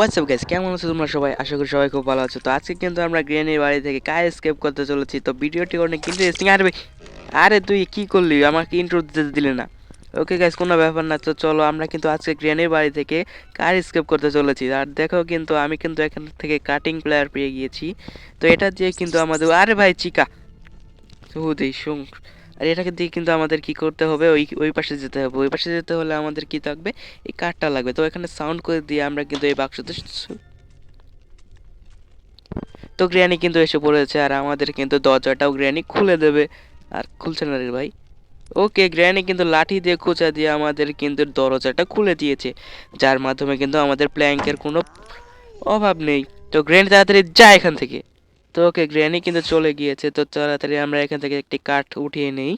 WhatsApp guys, কেমন আছো তোমরা সবাই? আশা করি সবাই খুব ভালো আছো। তো আজকে কিন্তু আমরা গ্র্যানির বাড়ি থেকে কার এসকেপ করতে চলেছি। তো ভিডিওটি অনেক ইন্টারেস্টিং। আরে ভাই, আরে তুই কি করলি? আমাকে ইন্ট্রো দিতে দিলি না। ওকে গাইস, কোনো ব্যাপার না। তো চলো, আমরা কিন্তু আজকে গ্র্যানির বাড়ি থেকে কার এসকেপ করতে চলেছি। আর দেখো, কিন্তু আমি কিন্তু এখান থেকে কাটিং প্লেয়ার পেয়ে গিয়েছি। তো এটা দিয়ে কিন্তু আমাদের, আরে ভাই চিকা হুদেই শুন। আর এটাকে দিয়ে কিন্তু আমাদের কি করতে হবে, ওই ওই পাশে যেতে হবে। ওই পাশে যেতে হলে আমাদের কি লাগবে? এই কাঠটা লাগবে। তো এখানে সাউন্ড করে দিয়ে আমরা কিন্তু এই বাক্সতে, তো গ্র্যানি কিন্তু এসে পড়েছে। আর আমাদের কিন্তু দরজাটাও গ্র্যানি খুলে দেবে। আর খুলছে না রে ভাই। ওকে, গ্র্যানি কিন্তু লাঠি দিয়ে খোঁচা দিয়ে আমাদের কিন্তু দরজাটা খুলে দিয়েছে, যার মাধ্যমে কিন্তু আমাদের প্ল্যাঙ্কের কোনো অভাব নেই। তো গ্র্যানি তাড়াতাড়ি যা এখান থেকে। তো ওকে, গ্র্যানি কিন্তু চলে গিয়েছে। তো তাড়াতাড়ি আমরা এখান থেকে একটি কাঠ উঠিয়ে নেই।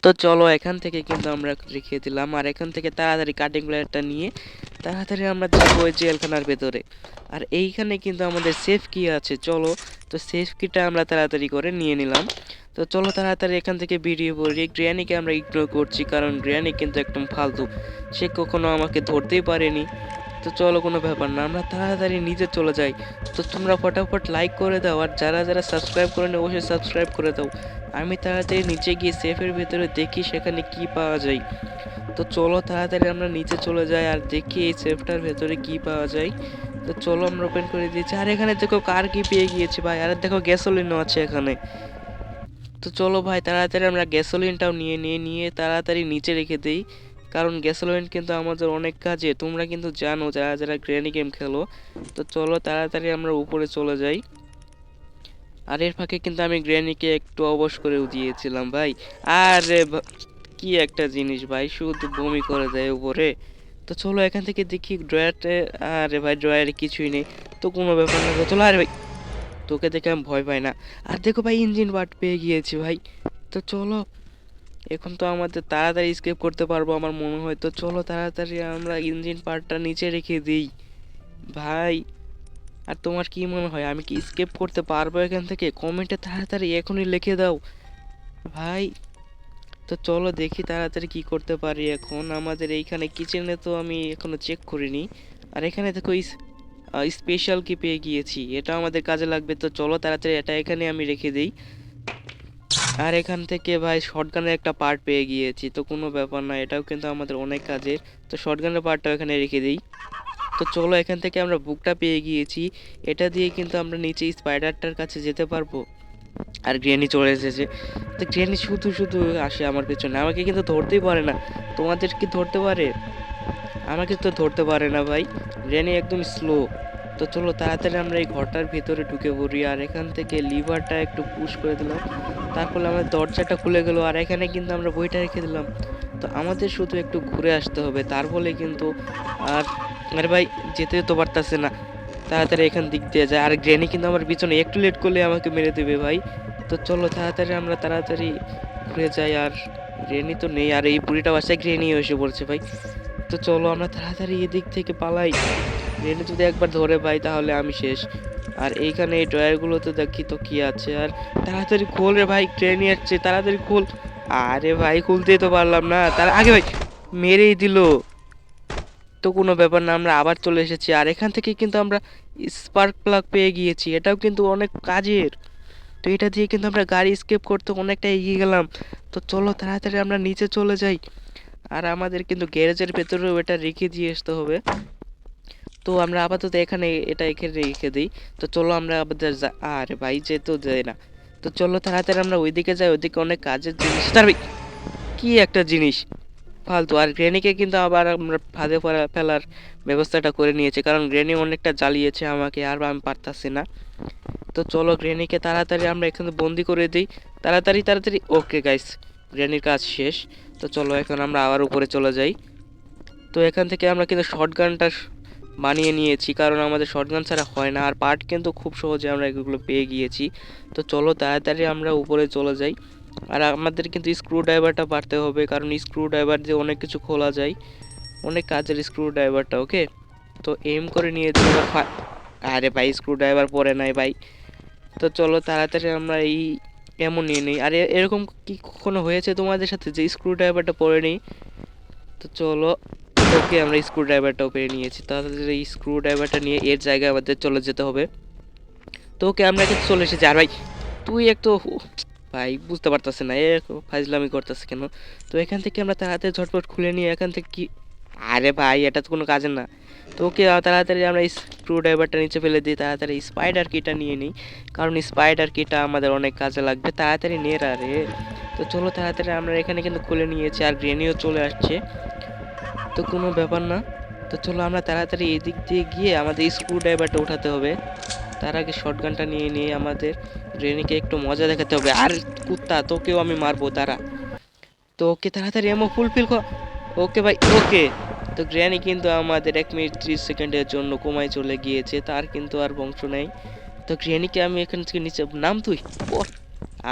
তো চলো, এখান থেকে কিন্তু আমরা রেখে দিলাম। আর এখান থেকে তাড়াতাড়ি কাটিং প্লেয়ারটা নিয়ে তাড়াতাড়ি আমরা যাবো ওই জেলখানার ভেতরে। আর এইখানে কিন্তু আমাদের সেফ কি আছে, চলো। তো সেফ কিটা আমরা তাড়াতাড়ি করে নিয়ে নিলাম। তো চলো তাড়াতাড়ি এখান থেকে বেরিয়ে পড়ি। গ্র্যানিকে আমরা ইগনোর করছি, কারণ গ্র্যানি কিন্তু একদম ফালতু। সে কখনো আমাকে ধরতেই পারেনি। তো চলো, কোনো ব্যাপার না, আমরা তাড়াতাড়ি নিচে চলে যাই। তো তোমরা ফটাফট লাইক করে দাও, আর যারা যারা সাবস্ক্রাইব করে নি অবশ্যই সাবস্ক্রাইব করে দাও। আমি তাড়াতাড়ি নিচে গিয়ে সেফের ভেতরে দেখি সেখানে কি পাওয়া যায়। তো চলো তাড়াতাড়ি আমরা নিচে চলে যাই আর দেখি এই সেফটার ভেতরে কি পাওয়া যায়। তো চলো, আমরা ওপেন করে দিয়েছি। আর এখানে দেখো কার কি পেয়ে গিয়েছি ভাই। আর দেখো গ্যাসোলিনও আছে এখানে। তো চলো ভাই, তাড়াতাড়ি আমরা গ্যাসোলিনটাও নিয়ে তাড়াতাড়ি নিচে রেখে দেই, কারণ গ্যাসোলিন কিন্তু আমাদের অনেক কাজে। তোমরা কিন্তু জানো যারা যারা গ্র্যানি গেম খেলো। তো চলো তাড়াতাড়ি আমরা উপরে চলে যাই। আর এর ফাঁকে কিন্তু আমি গ্র্যানিকে একটু অবশ করেও দিয়েছিলাম ভাই। আরে কি একটা জিনিস ভাই, শুধু বমি করে দেয় উপরে। তো চলো এখান থেকে দেখি ড্রয়ারে। আরে ভাই, ড্রয়ারে কিছুই নেই। তো কোনো ব্যাপার না, চলো। আরে ভাই, তোকে দেখে আমি ভয় পাই না। আর দেখো ভাই, ইঞ্জিন পার্ট পেয়ে গিয়েছি ভাই। তো চলো, এখন তো আমাদের তাড়াতাড়ি স্কেপ করতে পারবো আমার মনে হয়। তো চলো তাড়াতাড়ি আমরা ইঞ্জিন পার্টটা নিচে রেখে দিই ভাই। আর তোমার কি মনে হয়, আমি কি স্কেপ করতে পারবো এখান থেকে? কমেন্টে তাড়াতাড়ি এখনই লিখে দাও ভাই। তো চলো দেখি তাড়াতাড়ি কি করতে পারি এখন। আমাদের এইখানে কিচেনে তো আমি এখনো চেক করিনি। আর এখানে দেখো স্পেশাল কি পেয়ে গিয়েছি, এটা আমাদের কাজে লাগবে। তো চলো তাড়াতাড়ি এটা এখানে আমি রেখে দিই। আর এখান থেকে ভাই শটগানের একটা পার্ট পেয়ে গিয়েছি। তো কোনো ব্যাপার না, এটাও কিন্তু আমাদের অনেক কাজের। তো শটগানের পার্টটাও এখানে রেখে দিই। তো চলো, এখান থেকে আমরা বুকটা পেয়ে গিয়েছি। এটা দিয়ে কিন্তু আমরা নিচে স্পাইডারটার কাছে যেতে পারবো। আর গ্র্যানি চলে এসেছে। তো গ্র্যানি শুধু শুধু আসে আমার পেছনে, আমাকে কিন্তু ধরতেই পারে না। তোমাদের কি ধরতে পারে? আমাকে তো ধরতে পারে না ভাই। গ্র্যানি একদম স্লো। তো চলো তাড়াতাড়ি আমরা এই ঘরটার ভিতরে ঢুকে পড়ি। আর এখান থেকে লিভারটা একটু পুশ করে দিলাম, তারপর আমার দরজাটা খুলে গেল। আর এখানে কিন্তু আমরা বইটা রেখে দিলাম। তো আমাদের শুধু একটু ঘুরে আসতে হবে, তার ফলে কিন্তু। আর আরে ভাই, যেতে তো পারতাছে না। তাড়াতাড়ি এখান দিক দিয়ে যায়। আর গ্র্যানি কিন্তু আমার পিছনে, একটু লেট করলে আমাকে মেরে দেবে ভাই। তো চলো তাড়াতাড়ি আমরা তাড়াতাড়ি ঘুরে যাই। আর গ্র্যানি তো নেই, আর এই বুড়িটা বাসায় গ্র্যানি এসে পড়ছে ভাই। তো চলো আমরা তাড়াতাড়ি এদিক থেকে পালাই। গ্র্যানি যদি একবার ধরে পাই তাহলে আমি শেষ। আর এইখানে এই ড্রয়ারগুলোতে দেখি তো কি আছে। আর তাড়াতাড়ি খোল রে ভাই, গ্র্যানি আসছে, তাড়াতাড়ি খোল। আরে ভাই, খুলতেই তো পারলাম না, তার আগে ভাই মেরেই দিল। তো কোনো ব্যাপার না, আমরা আবার চলে এসেছি। আর এখান থেকে কিন্তু আমরা স্পার্ক প্লাগ পেয়ে গিয়েছি, এটাও কিন্তু অনেক কাজের। তো এটা দিয়ে কিন্তু আমরা গাড়ি স্কেপ করতে অনেকটা এগিয়ে গেলাম। তো চলো তাড়াতাড়ি আমরা নিচে চলে যাই। আর আমাদের কিন্তু গ্যারেজের ভেতরেও এটা রেখে দিয়ে আসতে হবে। তো আমরা আপাতত এখানে এটা এখানে রেখে দিই। তো চলো আমরা আমাদের আরে ভাই, যেতে দেয় না। তো চলো তাড়াতাড়ি আমরা ওইদিকে যাই, ওইদিকে অনেক কাজের জিনিস। তার ভাই, কি একটা জিনিস ফালতু। আর গ্র্যানিকে কিন্তু আবার আমরা ফাঁদে ফেলার ব্যবস্থাটা করে নিয়েছে, কারণ গ্র্যানি অনেকটা জ্বালিয়েছে আমাকে, আর আমি পারতাছি না। তো চলো গ্র্যানিকে তাড়াতাড়ি আমরা এখানে বন্দি করে দিই। তাড়াতাড়ি তাড়াতাড়ি। ওকে গাইস, গ্র্যানির কাজ শেষ। তো চলো এখন আমরা আবার উপরে চলে যাই। তো এখান থেকে আমরা কিন্তু শটগানটা বানিয়ে নিয়েছি, কারণ আমাদের শটগান ছাড়া হয় না। আর পার্ট কিন্তু খুব সহজে আমরা এগুলো পেয়ে গিয়েছি। তো চলো তাড়াতাড়ি আমরা উপরে চলে যাই। আর আমাদের কিন্তু স্ক্রু ড্রাইভারটা বাড়তে হবে, কারণ স্ক্রু ড্রাইভার দিয়ে অনেক কিছু খোলা যায়, অনেক কাজের স্ক্রু ড্রাইভারটা। ওকে, তো এম করে নিয়েছি এবার। আরে ভাই, স্ক্রু ড্রাইভার পরে নাই ভাই। তো চলো তাড়াতাড়ি আমরা এই এমন নিয়ে নিই। আর এরকম কি কখনো হয়েছে তোমাদের সাথে যে স্ক্রু ড্রাইভারটা পরে নেই? তো চলো, ওকে আমরা স্ক্রু ড্রাইভারটাও পেয়ে নিয়েছি, তাহলে এই স্ক্রু ড্রাইভারটা নিয়ে এর জায়গায় আমাদের চলে যেতে হবে। তো ওকে আমরা কিন্তু চলে এসেছি। আর ভাই তুই একটু ভাই বুঝতে পারতেছে না এ ফাইজলামি করতেছে কেন। তো এখান থেকে আমরা তাড়াতাড়ি ঝটপট খুলে নিয়ে এখান থেকে কি, আরে ভাই এটা তো কোনো কাজের না। তো ওকে তাড়াতাড়ি আমরা স্ক্রু ড্রাইভারটা নিচে ফেলে দিই, তাড়াতাড়ি স্পাইডার কিটা নিয়ে নিই, কারণ স্পাইডার কিটা আমাদের অনেক কাজে লাগবে। তাড়াতাড়ি নে রে। তো চলো তাড়াতাড়ি আমরা এখানে কিন্তু খুলে নিয়েছি, আর গ্রেনিও চলে আসছে, তো কোনো ব্যাপার না। তো চলো আমরা তাড়াতাড়ি এদিক দিয়ে গিয়ে আমাদের স্ক্রু ড্রাইভারটা উঠাতে হবে। তার আগে শটগানটা নিয়ে নিয়ে আমাদের গ্রেনিকে একটু মজা দেখাতে হবে। আর কুত্তা তোকেও আমি মারবো দাঁড়া। তো ওকে তাড়াতাড়ি এমন ফুলফিল কর। ওকে ভাই ওকে। তো গ্র্যানি কিন্তু আমাদের 1 মিনিট 30 সেকেন্ডের জন্য কমায় চলে গিয়েছে, তার কিন্তু আর বংশ নেই। তো গ্র্যানিকে আমি এখান থেকে নিচে নাম, তুই পড়।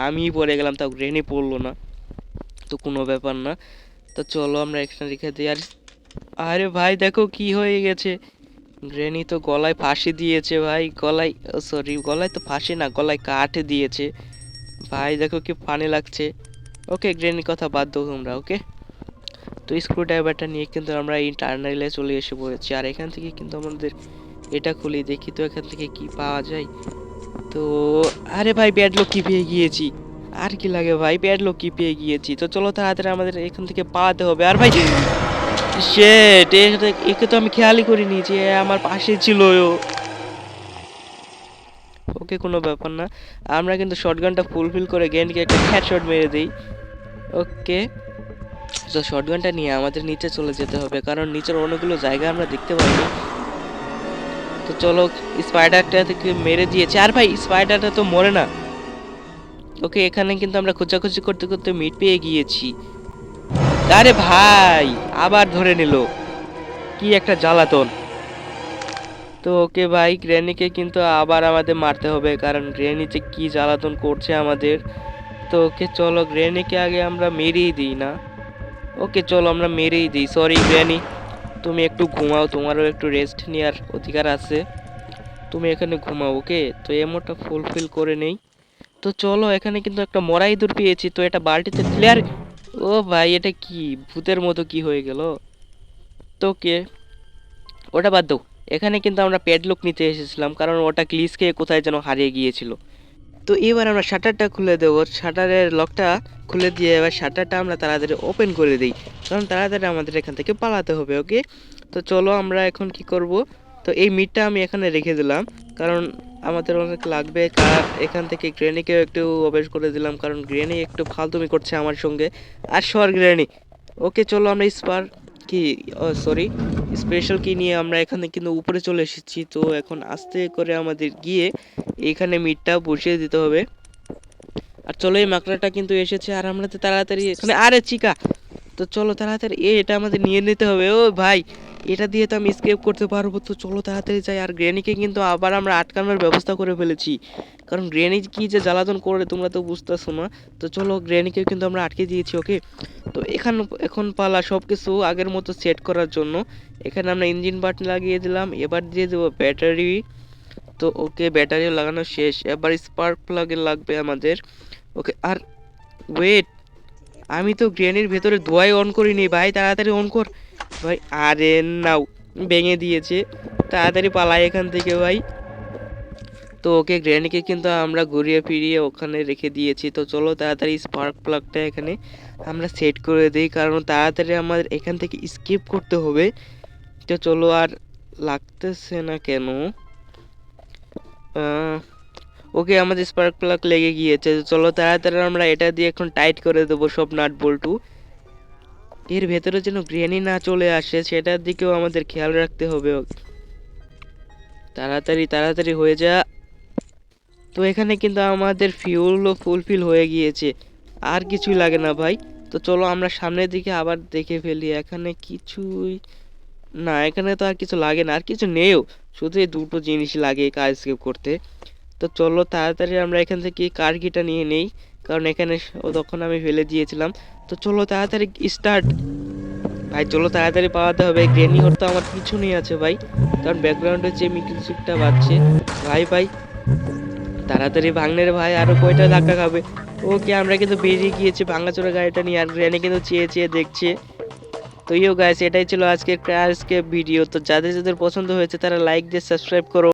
আমি পড়ে গেলাম, তাও গ্র্যানি পড়লো না, তো কোনো ব্যাপার না। তো চলো আমরা এখানে রেখে দিই। আর আরে ভাই দেখো কি হয়ে গেছে, গ্র্যানি তো গলায় ফাঁসি দিয়েছে ভাই, গলায় সরি গলায় তো ফাঁসি না, গলায় কাঠ দিয়েছে ভাই, দেখো কি ফানি লাগছে। ওকে গ্র্যানির কথা বাদ দাও তোমরা, ওকে। তো স্ক্রু ড্রাইভারটা নিয়ে কিন্তু আমরা এই টার্নাইলে চলে এসে পড়েছি, আর এখান থেকে কিন্তু আমাদের এটা খুলে দেখি তো এখান থেকে কি পাওয়া যায়। তো আরে ভাই ব্যাডলক কি পেয়ে গিয়েছি, আর কি লাগে ভাই, ব্যাডলক কি পেয়ে গিয়েছি। তো চলো তাড়াতাড়ি আমাদের এখান থেকে পাওয়াতে হবে। আর ভাই শেট, একে তো আমি খেয়ালই করিনি যে আমার পাশে ছিল ও। ওকে কোনো ব্যাপার না, আমরা কিন্তু শটগানটা ফুলফিল করে গেন্ডকে একটা হেডশট মেরে দিই। ওকে, তো শটগানটা নিয়ে আমাদের নিচে চলে যেতে হবে, কারণ নিচের অনেকগুলো জায়গা আমরা দেখতে পাইনি। তো চলো স্পাইডারটা থেকে মেরে দিয়েছে, আর ভাই স্পাইডারটা তো মরে না। ওকে এখানে কিন্তু আমরা খোঁজাখুঁজি করতে করতে মিট পেয়ে গিয়েছি। আরে ভাই আবার ধরে নিল, কি একটা জ্বালাতন। তো ওকে ভাই গ্র্যানিকে কিন্তু আবার আমাদের মারতে হবে, কারণ গ্র্যানি যে কি জ্বালাতন করছে আমাদের। তো ওকে চলো গ্র্যানিকে আগে আমরা মেরেই দিই না। ওকে চলো আমরা মেরেই দিই। সরি গ্র্যানি, তুমি একটু ঘুমাও, তোমারও একটু রেস্ট নেওয়ার অধিকার আছে, তুমি এখানে ঘুমাও। ওকে তো এমনটা ফুলফিল করে নেই। তো চলো এখানে কিন্তু একটা মরা ইঁদুর পেয়েছি, তো এটা বালতিতে ক্লিয়ার। ও ভাই এটা কি ভূতের মতো কি হয়ে গেল। তো কে ওটা বাদ দাও, এখানে কিন্তু আমরা প্যাডলক নিতে এসেছিলাম, কারণ ওটা গ্লিচ খেয়ে কোথায় যেন হারিয়ে গিয়েছিল। তো এবার আমরা শাটারটা খুলে দেবো, শাটারের লকটা খুলে দিয়ে এবার শাটারটা আমরা তাড়াতাড়ি ওপেন করে দিই, কারণ তাড়াতাড়ি আমাদের এখান থেকে পালাতে হবে। ওকে তো চলো আমরা এখন কি করব, তো এই মিটটা আমি এখানে রেখে দিলাম, কারণ আমাদের অনেক লাগবে। কার এখান থেকে গ্রেনিকেও একটু অবেশ করে দিলাম, কারণ গ্রেনি একটু ফালতুমি করছে আমার সঙ্গে। আর সর গ্রেনি। ওকে চলো আমরা স্পার কি সরি স্পেশাল কি নিয়ে আমরা এখানে কিন্তু উপরে চলে এসেছি। তো এখন আস্তে করে আমাদের গিয়ে এখানে মিটটা বসিয়ে দিতে হবে। আর চলো এই মাকড়াটা কিন্তু এসেছে, আর আমরা তো তাড়াতাড়ি এখানে, আরে চিকা। তো চলো তাড়াতাড়ি এটা আমাদের নিয়ে নিতে হবে। ও ভাই এটা দিয়ে তো আমি স্কেপ করতে পারবো, তো চলো তাড়াতাড়ি যাই। আর গ্রেনিকে কিন্তু আবার আমরা আটকানোর ব্যবস্থা করে ফেলেছি, কারণ গ্রেনি কি যে জ্বালাতন করে তোমরা তো বুঝতেছো না। তো চলো গ্রেনিকে কিন্তু আমরা আটকে দিয়েছি। ওকে তো এখন পালা সব কিছু আগের মতো সেট করার জন্য। এখানে আমরা ইঞ্জিন পার্ট লাগিয়ে দিলাম, এবার দিয়ে দেবো ব্যাটারি। তো ওকে ব্যাটারি লাগানো শেষ, এবার স্পার্ক প্লাগ লাগবে আমাদের। ওকে আর ওয়েট, আমি তো গ্রেনির ভেতরে ধোঁয়াই অন করিনি ভাই, তাড়াতাড়ি অন কর ভাই। আরে নাও ভেঙে দিয়েছে, তাড়াতাড়ি পালাই এখান থেকে ভাই। তো ওকে গ্রেনিকে কিন্তু আমরা ঘুরিয়ে ফিরিয়ে ওখানে রেখে দিয়েছি। তো চলো তাড়াতাড়ি স্পার্ক প্লাগটা এখানে আমরা সেট করে দিই, কারণ তাড়াতাড়ি আমাদের এখান থেকে স্কিপ করতে হবে। তো চলো আর লাগতেছে না কেন, ওকে আমাদের স্পার্ক প্লাগ লেগে গিয়েছে। চলো তাড়াতাড়ি আমরা এটা দিয়ে এখন টাইট করে দেবো সব নাট বল্টু। এর ভেতরে যেন গ্রেনি না চলে আসে সেটার দিকেও আমাদের খেয়াল রাখতে হবে। তাড়াতাড়ি তাড়াতাড়ি হয়ে যা। তো এখানে কিন্তু আমাদের ফিউলও ফুলফিল হয়ে গিয়েছে, আর কিছুই লাগে না ভাই। তো চলো আমরা সামনের দিকে আবার দেখে ফেলি, এখানে কিছুই না, এখানে তো আর কিছু লাগে না, আর কিছু নেইও, শুধু এই দুটো জিনিস লাগে কাজ করতে। তো চলো তাড়াতাড়ি আমরা এখান থেকে কার কিটা নিয়ে নেই, কারণ এখানে তখন আমি ফেলে দিয়েছিলাম। তো চলো তাড়াতাড়ি স্টার্ট ভাই, চলো তাড়াতাড়ি পাওয়াতে হবে। গ্রেনি ওর তো আমার পিছনেই আছে ভাই, কারণ ব্যাকগ্রাউন্ডে যে মিউজিকটা বাজছে। ভাই ভাই তাড়াতাড়ি ভাঙনের ভাই, আরো কয়টা ধাক্কা খাবে। ওকে আমরা কিন্তু বেরিয়ে গিয়েছি ভাঙাচোরা গাড়িটা নিয়ে, আর গ্রেনি কিন্তু চেয়ে চেয়ে দেখছে। তো ইয়ো গাইস, এটাই ছিল আজকে ভিডিও। তো যাদের যাদের পছন্দ হয়েছে তারা লাইক দিয়ে সাবস্ক্রাইব করো।